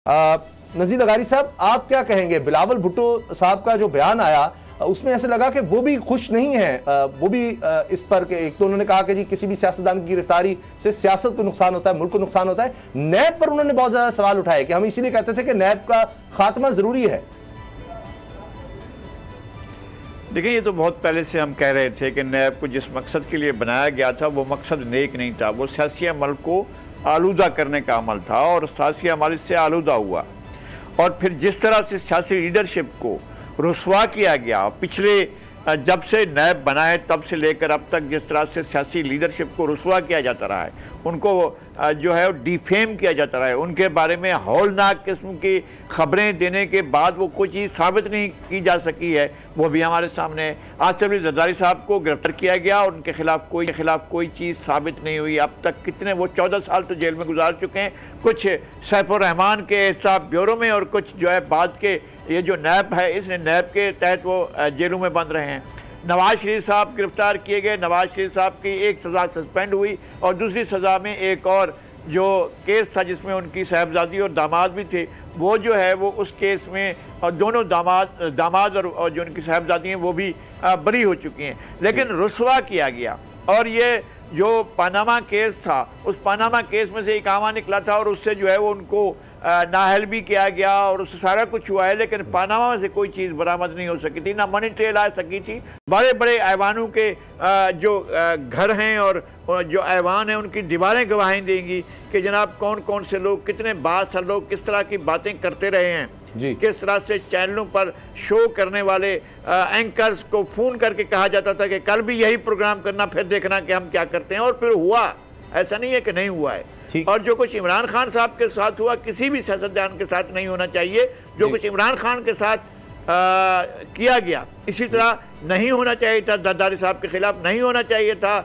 नज़ीर लगारी साहब, आप क्या कहेंगे? बिलावल भुट्टो साहब का जो बयान आया उसमें ऐसे लगा कि वो भी खुश नहीं है, वो भी इस पर एक तो उन्होंने कहा कि जी किसी भी सियासतदान की गिरफ्तारी से सियासत को नुकसान होता है, मुल्क को नुकसान होता है। नैब पर उन्होंने बहुत ज्यादा सवाल उठाए कि हम इसीलिए कहते थे कि नैब का खात्मा जरूरी है। देखिए, ये तो बहुत पहले से हम कह रहे थे कि नैब को जिस मकसद के लिए बनाया गया था वो मकसद नेक नहीं था, वो सियासी अमल को आलूदा करने का अमल था और सियासी अमल इससे आलूदा हुआ। और फिर जिस तरह से सियासी लीडरशिप को रुस्वा किया गया, पिछले जब से नैब बना है तब से लेकर अब तक जिस तरह से सियासी लीडरशिप को रुस्वा किया जाता रहा है, उनको जो है डिफेम किया जाता रहा है, उनके बारे में हौलनाक किस्म की खबरें देने के बाद वो कोई चीज़ साबित नहीं की जा सकी है, वो भी हमारे सामने है। आसिफ अली जरदारी साहब को गिरफ्तार किया गया और उनके खिलाफ कोई चीज़ साबित नहीं हुई। अब तक कितने, वो 14 साल तो जेल में गुजार चुके हैं, कुछ सैफुर रहमान के हिसाब ब्यूरो में और कुछ जो है बाद के ये जो नैब है इस नैब के तहत वो जेलों में बंद रहे हैं। नवाज शरीफ साहब गिरफ्तार किए गए, नवाज शरीफ साहब की एक सज़ा सस्पेंड हुई और दूसरी सज़ा में एक और जो केस था जिसमें उनकी साहबजादी और दामाद भी थे, वो जो है वो उस केस में और दोनों दामाद और जो उनकी साहबजादी हैं वो भी बरी हो चुकी हैं। लेकिन रुस्वा किया गया और ये जो पानामा केस था, उस पानामा केस में से एक आमा निकला था और उससे जो है वो उनको नाअहल भी किया गया और उससे सारा कुछ हुआ है, लेकिन पानामा में से कोई चीज़ बरामद नहीं हो सकी थी, ना मनी ट्रेल आ सकी थी। बड़े बड़े ऐवानों के जो घर हैं और जो ऐवान हैं उनकी दीवारें गवाही देंगी कि जनाब कौन कौन से लोग, कितने बादशाह लोग किस तरह की बातें करते रहे हैं जी। किस तरह से चैनलों पर शो करने वाले एंकर्स को फ़ोन करके कहा जाता था कि कल भी यही प्रोग्राम करना, फिर देखना कि हम क्या करते हैं, और फिर हुआ। ऐसा नहीं है कि नहीं हुआ है। और जो कुछ इमरान खान साहब के साथ हुआ किसी भी सियासतदान के साथ नहीं होना चाहिए। जो कुछ इमरान खान के साथ किया गया इसी तरह नहीं होना चाहिए था। जरदारी साहब के खिलाफ नहीं होना चाहिए था,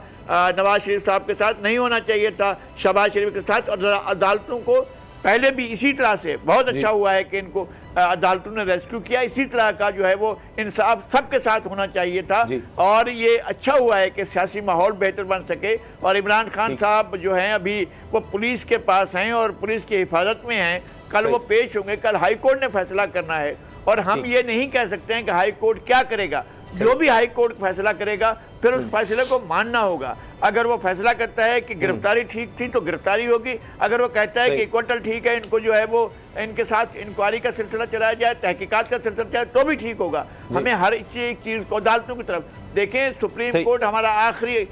नवाज शरीफ साहब के साथ नहीं होना चाहिए था, शहबाज शरीफ के साथ। और अदालतों को पहले भी इसी तरह से बहुत अच्छा हुआ है कि इनको अदालतों ने रेस्क्यू किया। इसी तरह का जो है वो इंसाफ सबके साथ होना चाहिए था और ये अच्छा हुआ है कि सियासी माहौल बेहतर बन सके। और इमरान खान साहब जो हैं अभी वो पुलिस के पास हैं और पुलिस की हिफाजत में हैं। कल वो पेश होंगे, कल हाई कोर्ट ने फैसला करना है और हम ये नहीं कह सकते हैं कि हाई कोर्ट क्या करेगा। जो भी हाई कोर्ट फैसला करेगा फिर उस फैसले को मानना होगा। अगर वो फैसला करता है कि गिरफ्तारी ठीक थी तो गिरफ्तारी होगी, अगर वो कहता है कि इक्वटल ठीक है, इनको जो है वो इनके साथ इंक्वायरी का सिलसिला चलाया जाए, तहकीकात का सिलसिला चलाए तो भी ठीक होगा। हमें हर एक चीज़ को अदालतों की तरफ देखें। सुप्रीम कोर्ट हमारा आखिरी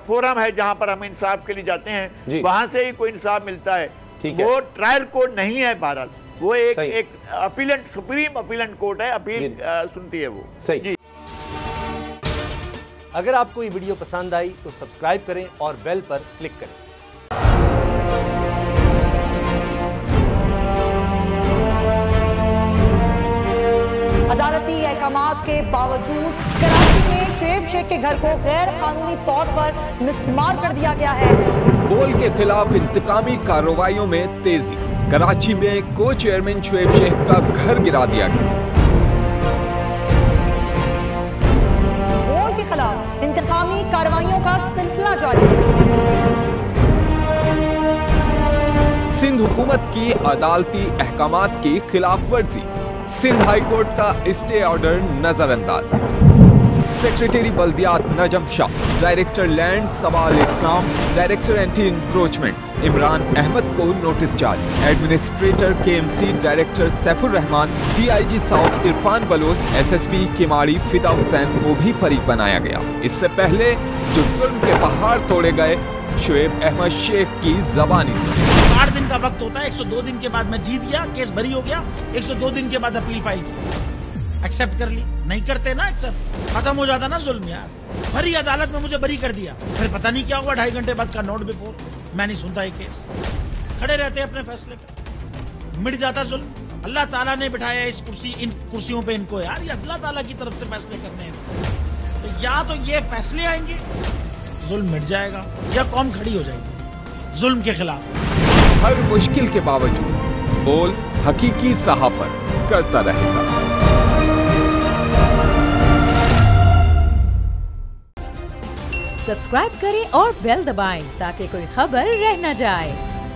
फोरम है जहाँ पर हम इंसाफ के लिए जाते हैं, वहाँ से ही कोई इंसाफ मिलता है। वो ट्रायल कोर्ट नहीं है भारत, वो एक अपीलेंट, सुप्रीम अपीलेंट कोर्ट है, अपील सुनती है वो। सही। अगर आपको ये वीडियो पसंद आई तो सब्सक्राइब करें और बेल पर क्लिक करें। अदालती अहकामात के बावजूद कराची में शोएब शेख के घर को गैर कानूनी तौर पर मिसमार कर दिया गया है। बोल के खिलाफ इंतकामी कार्रवाइयों में तेजी। कराची में को चेयरमैन शोएब शेख का घर गिरा दिया गया। बोल के खिलाफ इंतकामी कार्रवाइयों का सिलसिला जारी है। सिंध हुकूमत की अदालती अहकामात की खिलाफ वर्जी। सिंध हाई कोर्ट का स्टे ऑर्डर नजरअंदाज। सेक्रेटरी बल्दियात Najam Shah, director land Sawal Islam, director anti encroachment Imran Ahmed को नोटिस जारी। Administrator KMC director Saifur Rehman, DIG south Irfan Baloch, SSP Keamari Fida Hussain को भी फरीक बनाया गया। इससे पहले जो जुल्म के पहाड़ तोड़े गए, शोएब अहमद शेख की जबानी सुनी। 60 दिन का वक्त होता है, 102 दिन के बाद मैं जीत गया, केस बरी हो गया, 102 दिन के बाद अपील फाइल की, एक्सेप्ट कर ली। नहीं करते ना एक्सेप्ट, खत्म हो जाता ना जुल्म यार। भरी अदालत में मुझे बरी कर दिया, फिर पता नहीं क्या हुआ, 2.5 घंटे बाद का नोट बिफोर, मैं नहीं सुनता ये केस। खड़े रहते अपने फैसले पे, मिट जाता जुल्म। अल्लाह ताला ने बिठाया इस कुर्सी, इन कुर्सियों पे इनको यार, ये अल्लाह ताला की तरफ से फैसले करने हैं। तो या तो ये फैसले आएंगे, जुल्म मिट जाएगा, या कौम खड़ी हो जाएगी जुल्म के खिलाफ। हर मुश्किल के बावजूद बोल हकीकी सहाफत करता रहेगा। सब्सक्राइब करें और बेल दबाएं ताकि कोई खबर रह न जाए।